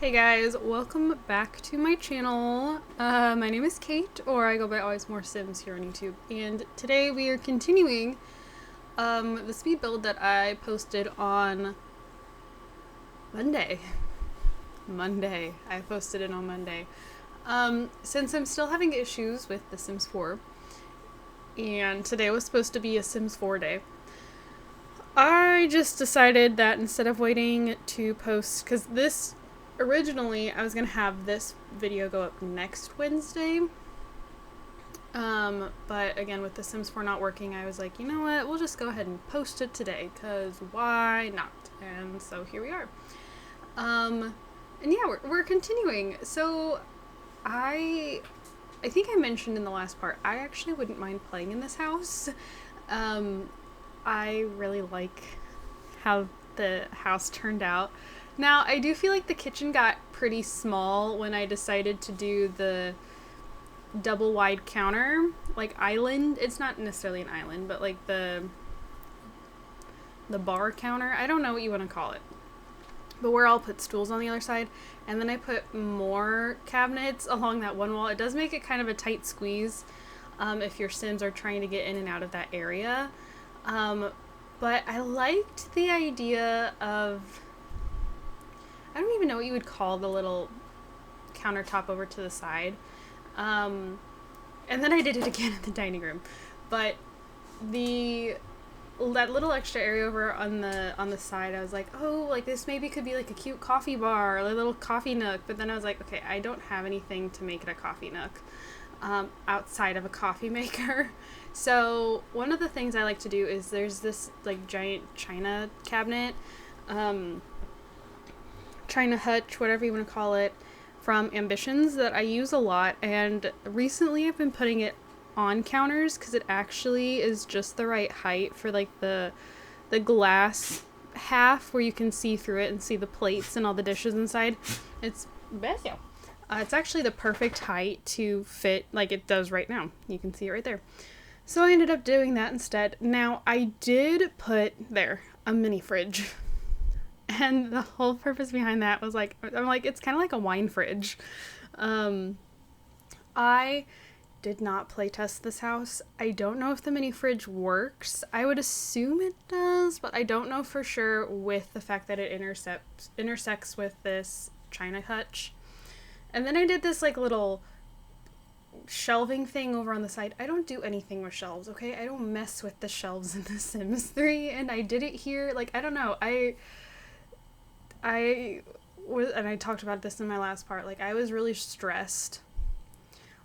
Hey guys, welcome back to my channel. My name is Kate, or I go by AlwaysMoreSims here on YouTube, and today we are continuing the speed build that I posted on Monday. I posted it on Monday. Since I'm still having issues with The Sims 4, and today was supposed to be a Sims 4 day, I just decided that instead of waiting to post, because originally I was going to have this video go up next Wednesday, but again, with The Sims 4 not working, I was like, you know what, we'll just go ahead and post it today, because why not? And so here we are. And yeah, we're continuing. So I think I mentioned in the last part, I actually wouldn't mind playing in this house. I really like how the house turned out. Now, I do feel like the kitchen got pretty small when I decided to do the double wide counter, like island. It's not necessarily an island, but like the bar counter. I don't know what you want to call it. But where I'll put stools on the other side, and then I put more cabinets along that one wall. It does make it kind of a tight squeeze if your Sims are trying to get in and out of that area. But I liked the idea of, I don't even know what you would call the little countertop over to the side. And then I did it again in the dining room. But that little extra area over on the side, I was like, oh, like this maybe could be like a cute coffee bar or a little coffee nook. But then I was like, okay, I don't have anything to make it a coffee nook outside of a coffee maker. So one of the things I like to do is there's this like giant china cabinet, china hutch, whatever you want to call it, from Ambitions that I use a lot, and recently I've been putting it on counters because it actually is just the right height for like the glass half where you can see through it and see the plates and all the dishes inside. It's actually the perfect height to fit like it does right now. You can see it right there. So I ended up doing that instead. Now I did put there a mini fridge. And the whole purpose behind that was like, I'm like, it's kind of like a wine fridge. I did not playtest this house. I don't know if the mini fridge works. I would assume it does, but I don't know for sure with the fact that it intersects with this china hutch. And then I did this like little shelving thing over on the side. I don't do anything with shelves, okay? I don't mess with the shelves in The Sims 3, and I did it here. Like, I don't know. I talked about this in my last part, like I was really stressed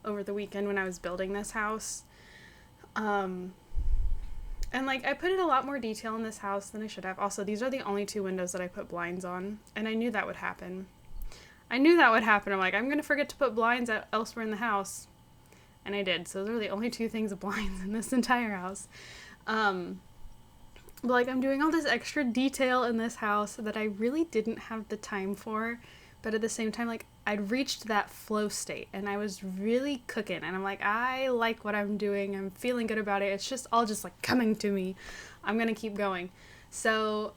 over the weekend when I was building this house. And like I put in a lot more detail in this house than I should have. Also, these are the only two windows that I put blinds on, and I knew that would happen. I'm like, I'm gonna forget to put blinds elsewhere in the house. And I did. So those are the only two things of blinds in this entire house. But like I'm doing all this extra detail in this house that I really didn't have the time for, but at the same time, like I'd reached that flow state and I was really cooking, and I'm like, I like what I'm doing, I'm feeling good about it, it's just all just like coming to me, I'm gonna keep going. So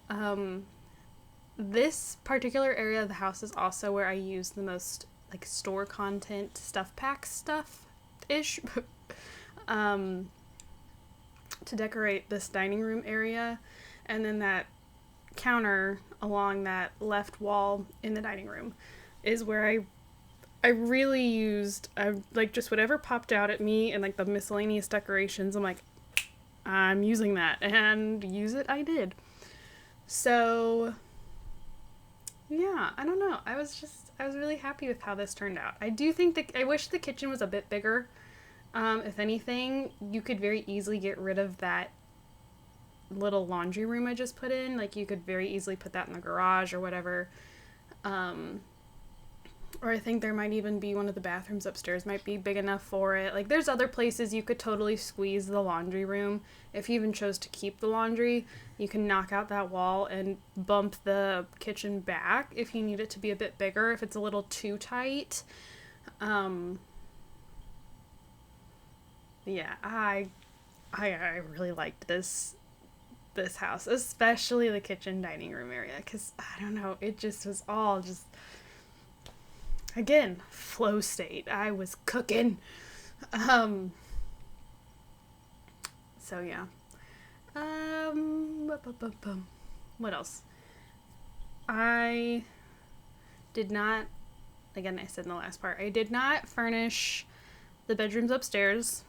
this particular area of the house is also where I use the most like store content stuff pack stuff ish to decorate this dining room area, and then that counter along that left wall in the dining room is where I really used like just whatever popped out at me and like the miscellaneous decorations. I'm like, I'm using that, and use it I did. So yeah, I don't know, I was really happy with how this turned out. I do think I wish the kitchen was a bit bigger. If anything, you could very easily get rid of that little laundry room I just put in. Like, you could very easily put that in the garage or whatever. Or I think there might even be one of the bathrooms upstairs might be big enough for it. Like, there's other places you could totally squeeze the laundry room. If you even chose to keep the laundry, you can knock out that wall and bump the kitchen back if you need it to be a bit bigger, if it's a little too tight. Yeah, I really liked this house, especially the kitchen dining room area, because I don't know, it just was all just Again, flow state. I was cooking. So yeah. What else? I did not, again, I said in the last part, I did not furnish the bedrooms upstairs,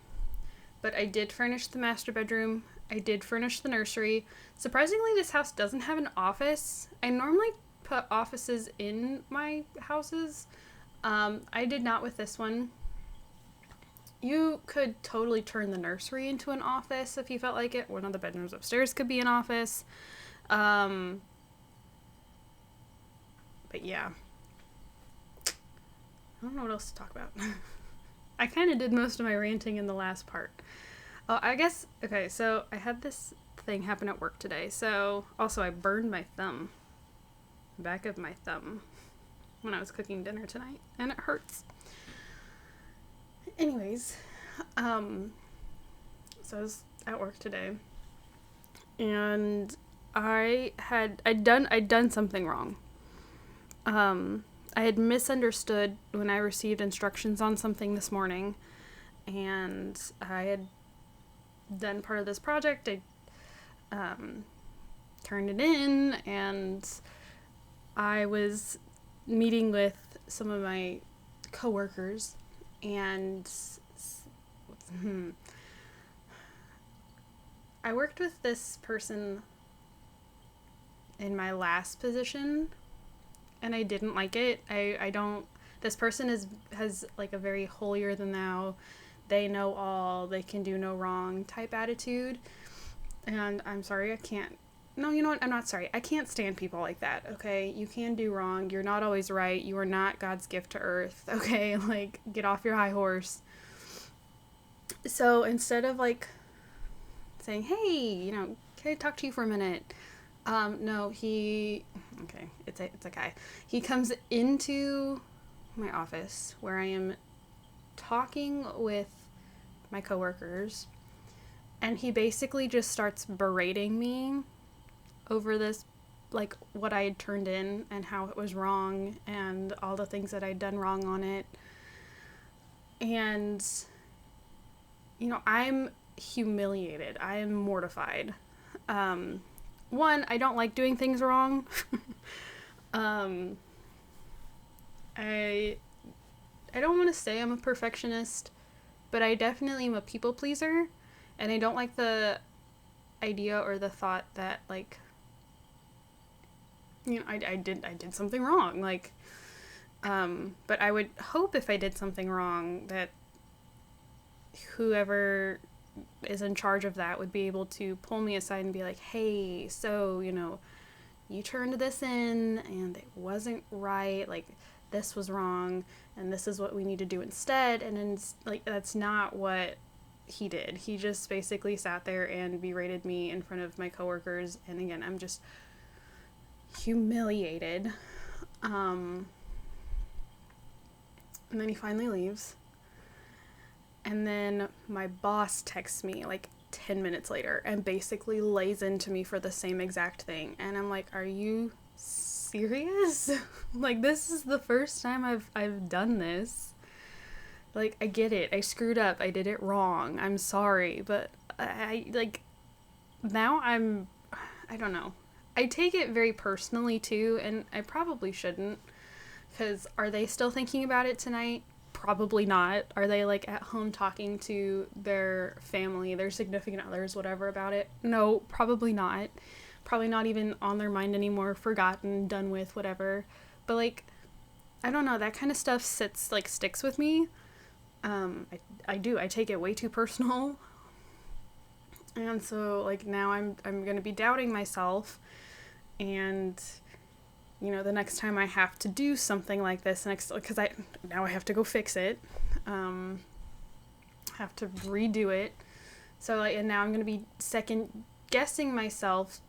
but I did furnish the master bedroom. I did furnish the nursery. Surprisingly, this house doesn't have an office. I normally put offices in my houses. I did not with this one. You could totally turn the nursery into an office if you felt like it. One of the bedrooms upstairs could be an office. But yeah. I don't know what else to talk about. I kind of did most of my ranting in the last part. Oh, I guess, okay, so I had this thing happen at work today. So, also I burned my thumb. Back of my thumb. When I was cooking dinner tonight. And it hurts. Anyways, so I was at work today, and I'd done something wrong. I had misunderstood when I received instructions on something this morning, and I had done part of this project. I turned it in, and I was meeting with some of my coworkers. And I worked with this person in my last position, and I didn't like it. This person has like a very holier than thou, they know all, they can do no wrong type attitude. And I'm sorry, no, you know what? I'm not sorry. I can't stand people like that, okay? You can do wrong. You're not always right. You are not God's gift to earth, okay? Like, get off your high horse. So instead of, like, saying, hey, can I talk to you for a minute? No, it's a guy. He comes into my office where I am talking with my coworkers, and he basically just starts berating me over this, like, what I had turned in and how it was wrong and all the things that I'd done wrong on it. And, I'm humiliated. I am mortified. One, I don't like doing things wrong. I don't want to say I'm a perfectionist, but I definitely am a people pleaser, and I don't like the idea or the thought that, like, I did something wrong, like, but I would hope if I did something wrong that whoever is in charge of that would be able to pull me aside and be like, hey, so, you turned this in and it wasn't right, like, this was wrong, and this is what we need to do instead. And then, like, that's not what he did. He just basically sat there and berated me in front of my coworkers, and again, I'm just humiliated. And then he finally leaves, and then my boss texts me like 10 minutes later and basically lays into me for the same exact thing, and I'm like, are you serious? Like, this is the first time I've done this. Like, I get it, I screwed up, I did it wrong, I'm sorry, but I don't know. I take it very personally, too, and I probably shouldn't, because are they still thinking about it tonight? Probably not. Are they, like, at home talking to their family, their significant others, whatever, about it? No, probably not. Probably not even on their mind anymore, forgotten, done with, whatever. But, like, I don't know, that kind of stuff sticks with me. I do. I take it way too personal. And so, like, now I'm going to be doubting myself. And, the next time I have to do something like this, because now I have to go fix it, have to redo it. So, like, and now I'm going to be second guessing myself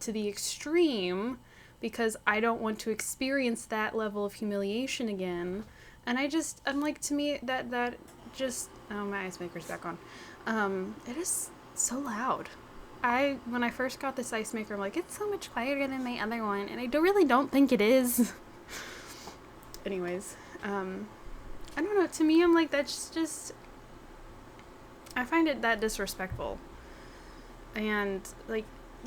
to the extreme because I don't want to experience that level of humiliation again. And I'm like, to me, that just, oh, my ice maker's back on. It is so loud. When I first got this ice maker, I'm like, it's so much quieter than my other one, and I really don't think it is. Anyways, I don't know, to me, I'm like, that's just, I find it that disrespectful. And, like,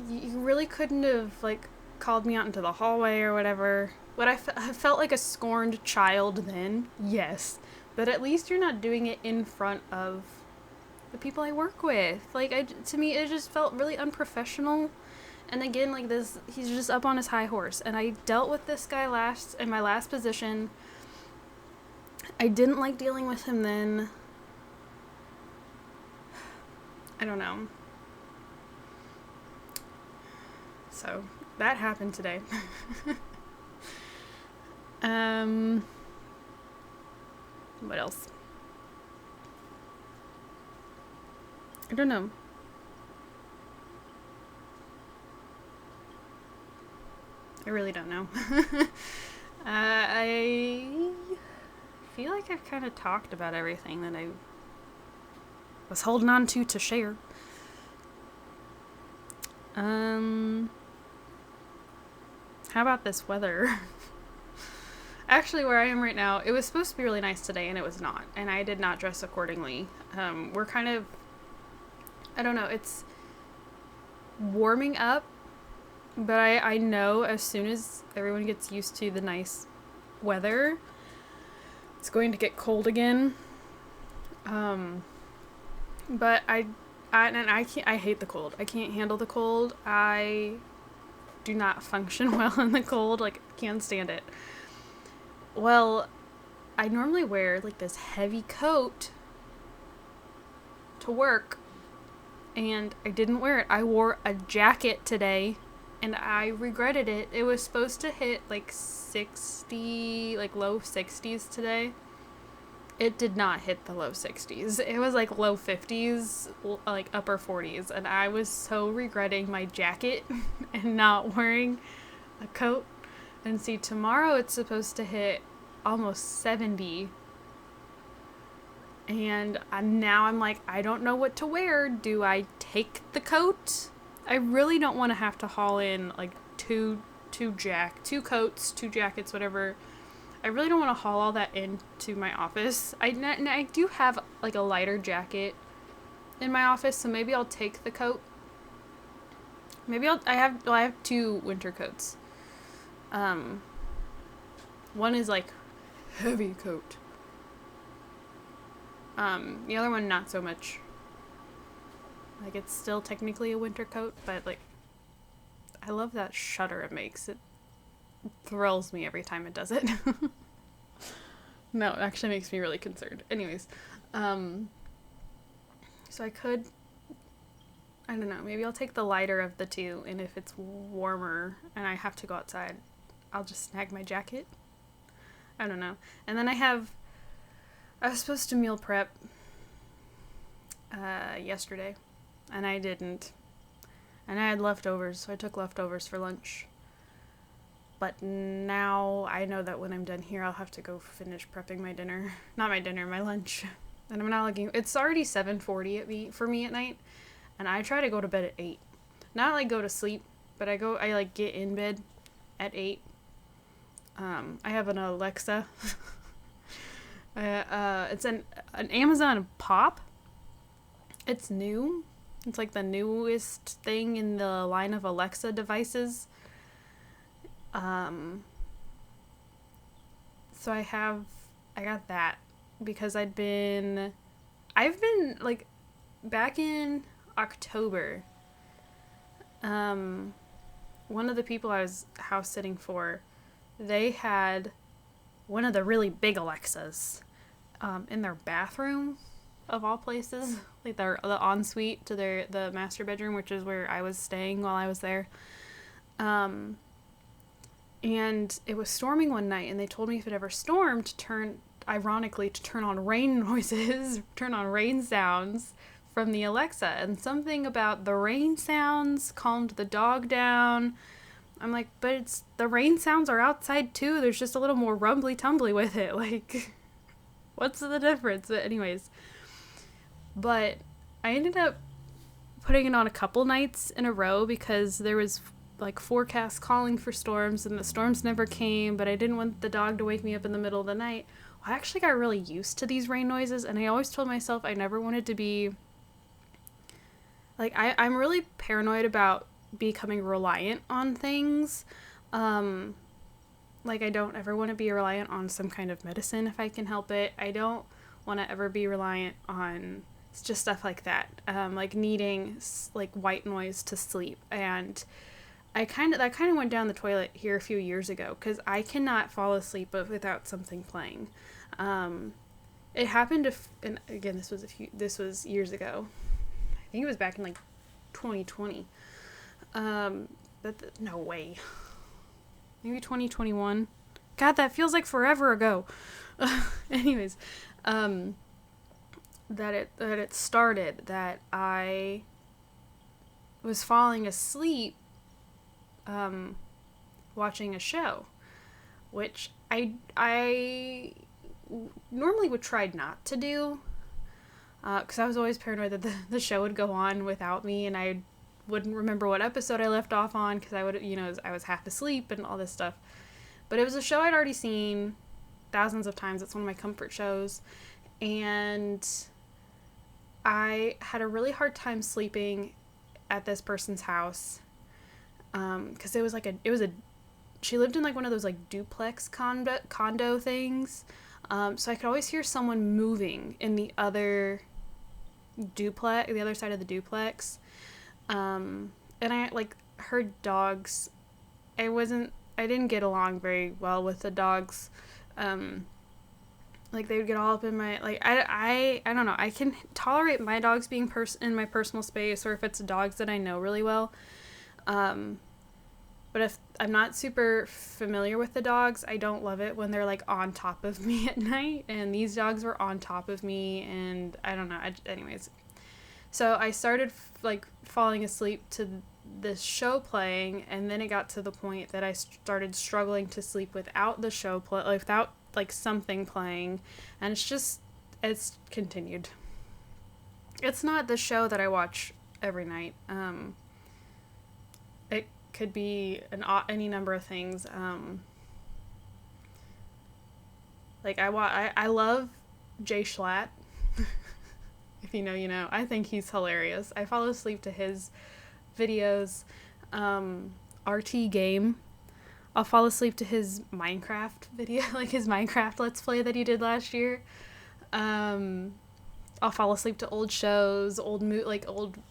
you really couldn't have, like, called me out into the hallway or whatever. Would I felt like a scorned child then? Yes. But at least you're not doing it in front of the people I work with. Like, to me, it just felt really unprofessional. And again, like, this, he's just up on his high horse. And I dealt with this guy in my last position. I didn't like dealing with him then. I don't know. So, that happened today. What else? I don't know. I really don't know. I feel like I've kind of talked about everything that I was holding on to share. How about this weather? Actually, where I am right now, it was supposed to be really nice today, and it was not. And I did not dress accordingly. We're kind of, I don't know, it's warming up, but I know as soon as everyone gets used to the nice weather, it's going to get cold again. But I hate the cold. I can't handle the cold. I do not function well in the cold. Like, can't stand it. Well, I normally wear, like, this heavy coat to work, and I didn't wear it. I wore a jacket today, and I regretted it. It was supposed to hit, like, 60, like, low 60s today. It did not hit the low 60s. It was, like, low 50s, like, upper 40s, and I was so regretting my jacket and not wearing a coat. And see, tomorrow it's supposed to hit almost 70. And now I'm like, I don't know what to wear. Do I take the coat? I really don't want to have to haul in, like, two coats, 2 jackets, whatever. I really don't want to haul all that into my office. I do have, like, a lighter jacket in my office, so maybe I'll take the coat. Maybe I have 2 winter coats. One is, like, heavy coat. The other one, not so much. Like, it's still technically a winter coat, but, like, I love that shudder it makes. It thrills me every time it does it. No, it actually makes me really concerned. Anyways, so I could, I don't know, maybe I'll take the lighter of the 2, and if it's warmer and I have to go outside, I'll just snag my jacket. I don't know. And then I was supposed to meal prep yesterday, and I didn't. And I had leftovers, so I took leftovers for lunch. But now I know that when I'm done here, I'll have to go finish prepping my dinner. Not my dinner, my lunch. And I'm not looking. It's already 7:40 for me at night, and I try to go to bed at 8. Not like go to sleep, but I like get in bed at 8. I have an Alexa. It's an Amazon Pop. It's new. It's like the newest thing in the line of Alexa devices. So I got that because I've been like back in October. One of the people I was house sitting for, they had one of the really big Alexas, in their bathroom of all places, like the ensuite to the master bedroom, which is where I was staying while I was there. And it was storming one night, and they told me if it ever stormed to turn on rain noises, turn on rain sounds from the Alexa. And something about the rain sounds calmed the dog down. I'm like, but the rain sounds are outside too. There's just a little more rumbly tumbly with it. Like, what's the difference? But anyways, I ended up putting it on a couple nights in a row because there was like forecasts calling for storms, and the storms never came, but I didn't want the dog to wake me up in the middle of the night. Well, I actually got really used to these rain noises, and I always told myself I never wanted to be, like, I'm really paranoid about becoming reliant on things. Like, I don't ever want to be reliant on some kind of medicine if I can help it. I don't want to ever be reliant on just stuff like that, like needing like white noise to sleep. And that kind of went down the toilet here a few years ago, because I cannot fall asleep without something playing. It happened and again, this was years ago. I think it was back in like 2020. No way. Maybe 2021. God, that feels like forever ago. Anyways, that it started that I was falling asleep watching a show, which I normally would try not to do, because I was always paranoid that the show would go on without me, and I wouldn't remember what episode I left off on, because I was half asleep and all this stuff. But it was a show I'd already seen thousands of times. It's one of my comfort shows, and I had a really hard time sleeping at this person's house, because she lived in like one of those like duplex condo things, so I could always hear someone moving in the other side of the duplex, and I like heard dogs. I didn't get along very well with the dogs. Like, they would get all up in my, like, I don't know. I can tolerate my dogs being in my personal space, or if it's dogs that I know really well. But if I'm not super familiar with the dogs, I don't love it when they're, like, on top of me at night. And these dogs were on top of me, and I don't know. Anyways. So I started, like, falling asleep to this show playing, and then it got to the point that I started struggling to sleep without the show without like something playing, and it's continued. It's not the show that I watch every night. It could be any number of things. Like I love Jay Schlatt. If you know, you know. I think he's hilarious. I fall asleep to his videos. RT Game. I'll fall asleep to his Minecraft video, like his Minecraft Let's Play that he did last year. I'll fall asleep to old shows, old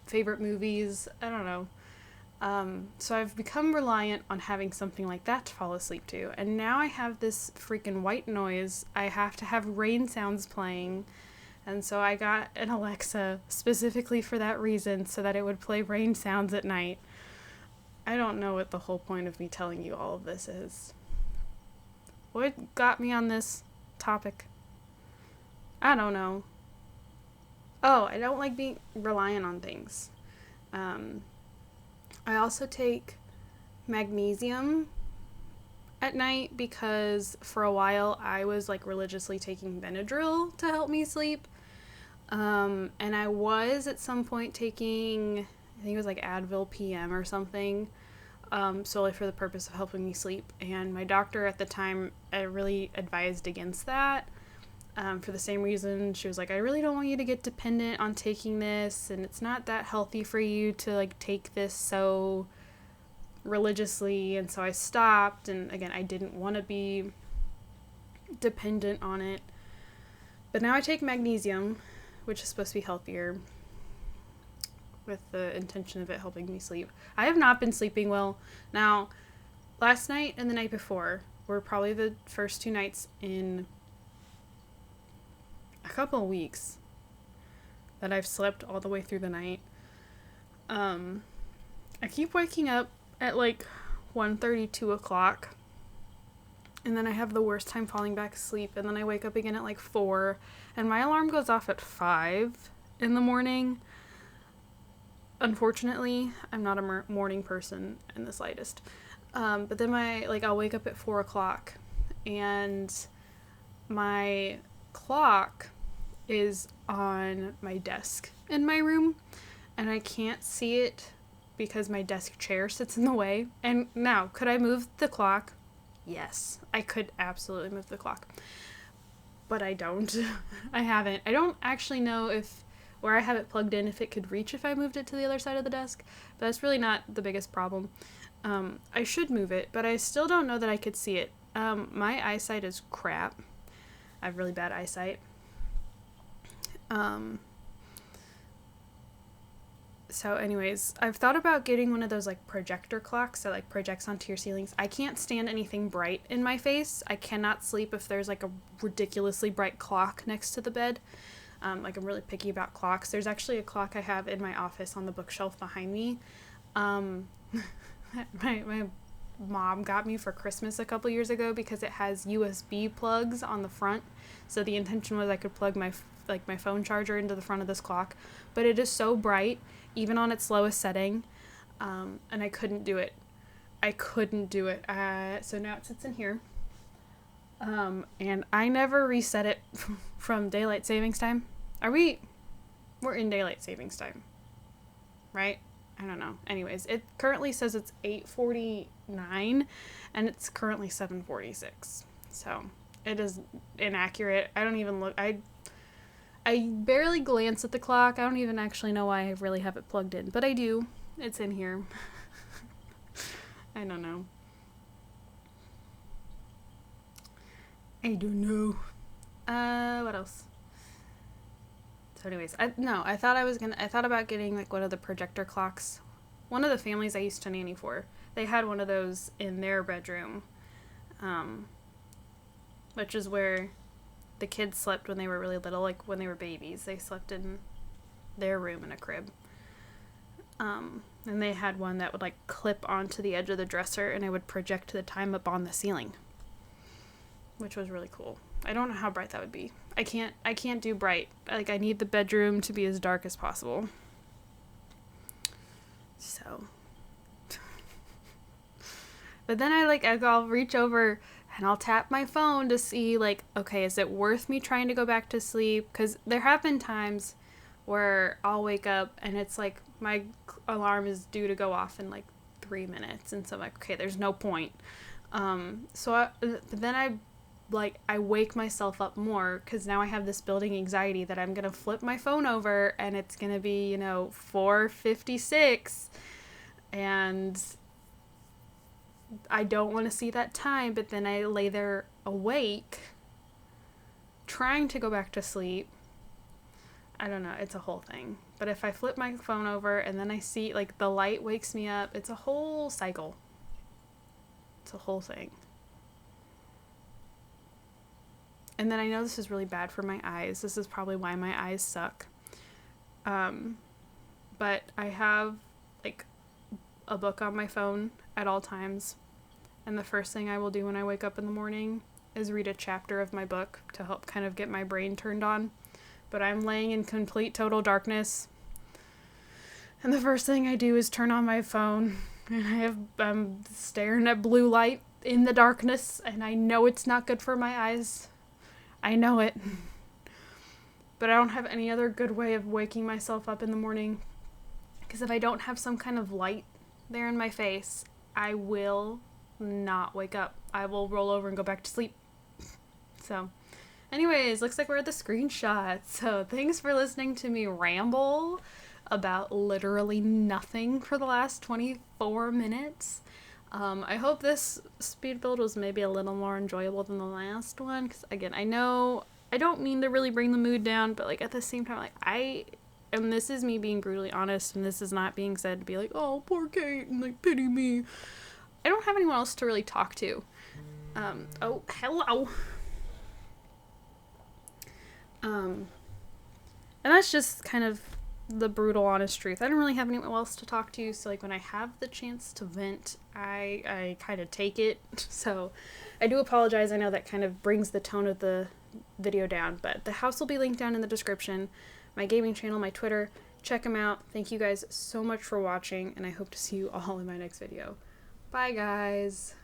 favorite movies. I don't know. So I've become reliant on having something like that to fall asleep to. And now I have this freaking white noise. I have to have rain sounds playing. And so I got an Alexa specifically for that reason, so that it would play rain sounds at night. I don't know what the whole point of me telling you all of this is. What got me on this topic? I don't know. Oh, I don't like being reliant on things. I also take magnesium at night, because for a while I was like religiously taking Benadryl to help me sleep. And I was at some point taking, I think it was like Advil PM or something, solely for the purpose of helping me sleep. And my doctor at the time really advised against that, for the same reason. She was like, I really don't want you to get dependent on taking this, and it's not that healthy for you to like take this so religiously. And so I stopped, and again, I didn't want to be dependent on it. But now I take magnesium, which is supposed to be healthier, with the intention of it helping me sleep. I have not been sleeping well. Now, last night and the night before were probably the first 2 nights in a couple of weeks that I've slept all the way through the night. I keep waking up at like 1:30, 2 o'clock, and then I have the worst time falling back asleep, and then I wake up again at like 4, and my alarm goes off at 5 in the morning. Unfortunately, I'm not a morning person in the slightest. But then I'll wake up at 4 o'clock, and my clock is on my desk in my room, and I can't see it because my desk chair sits in the way. And now, could I move the clock? Yes, I could absolutely move the clock. But I don't. I haven't. I don't actually know if where I have it plugged in, if it could reach if I moved it to the other side of the desk. But that's really not the biggest problem. I should move it, but I still don't know that I could see it. My eyesight is crap. I have really bad eyesight. So anyways, I've thought about getting one of those like projector clocks that like projects onto your ceilings. I can't stand anything bright in my face. I cannot sleep if there's like a ridiculously bright clock next to the bed. Like I'm really picky about clocks. There's actually a clock I have in my office on the bookshelf behind me. My mom got me for Christmas a couple years ago because it has USB plugs on the front. So the intention was I could plug my phone charger into the front of this clock, but it is so bright, even on its lowest setting, and I couldn't do it. So now it sits in here, and I never reset it from daylight savings time. We're in daylight savings time, right? I don't know. Anyways, it currently says it's 8:49, and it's currently 7:46. So it is inaccurate. I don't even look. I barely glance at the clock. I don't even actually know why I really have it plugged in, but I do. It's in here. I don't know. I don't know. What else? So anyways, I thought about getting like one of the projector clocks. One of the families I used to nanny for, they had one of those in their bedroom, which is where the kids slept when they were really little, like when they were babies. They slept in their room in a crib. And they had one that would like clip onto the edge of the dresser and it would project the time up on the ceiling, which was really cool. I don't know how bright that would be. I can't do bright. Like I need the bedroom to be as dark as possible. So, but then I'll reach over and I'll tap my phone to see like, okay, is it worth me trying to go back to sleep? Because there have been times where I'll wake up and it's like my alarm is due to go off in like 3 minutes, and so I'm like, okay, there's no point. But then I wake myself up more because now I have this building anxiety that I'm gonna flip my phone over and it's gonna be 4:56, and I don't want to see that time. But then I lay there awake trying to go back to sleep. I don't know, it's a whole thing. But if I flip my phone over and then I see like the light wakes me up, it's a whole cycle. It's a whole thing. And then I know this is really bad for my eyes. This is probably why my eyes suck. But I have like a book on my phone at all times. And the first thing I will do when I wake up in the morning is read a chapter of my book to help kind of get my brain turned on. But I'm laying in complete total darkness. And the first thing I do is turn on my phone. And I'm staring at blue light in the darkness. And I know it's not good for my eyes. I know it. But I don't have any other good way of waking myself up in the morning. Because if I don't have some kind of light there in my face, I will not wake up. I will roll over and go back to sleep. So, anyways, looks like we're at the screenshot. So, thanks for listening to me ramble about literally nothing for the last 24 minutes. I hope this speed build was maybe a little more enjoyable than the last one. Because, again, I know I don't mean to really bring the mood down, but, like, at the same time, like, and this is me being brutally honest, and this is not being said to be like, oh, poor Kate, and, like, pity me. I don't have anyone else to really talk to. Oh, hello. And that's just kind of the brutal, honest truth. I don't really have anyone else to talk to, so, like, when I have the chance to vent, I kind of take it. So, I do apologize. I know that kind of brings the tone of the video down, but the house will be linked down in the description. My gaming channel, my Twitter. Check them out. Thank you guys so much for watching, and I hope to see you all in my next video. Bye, guys.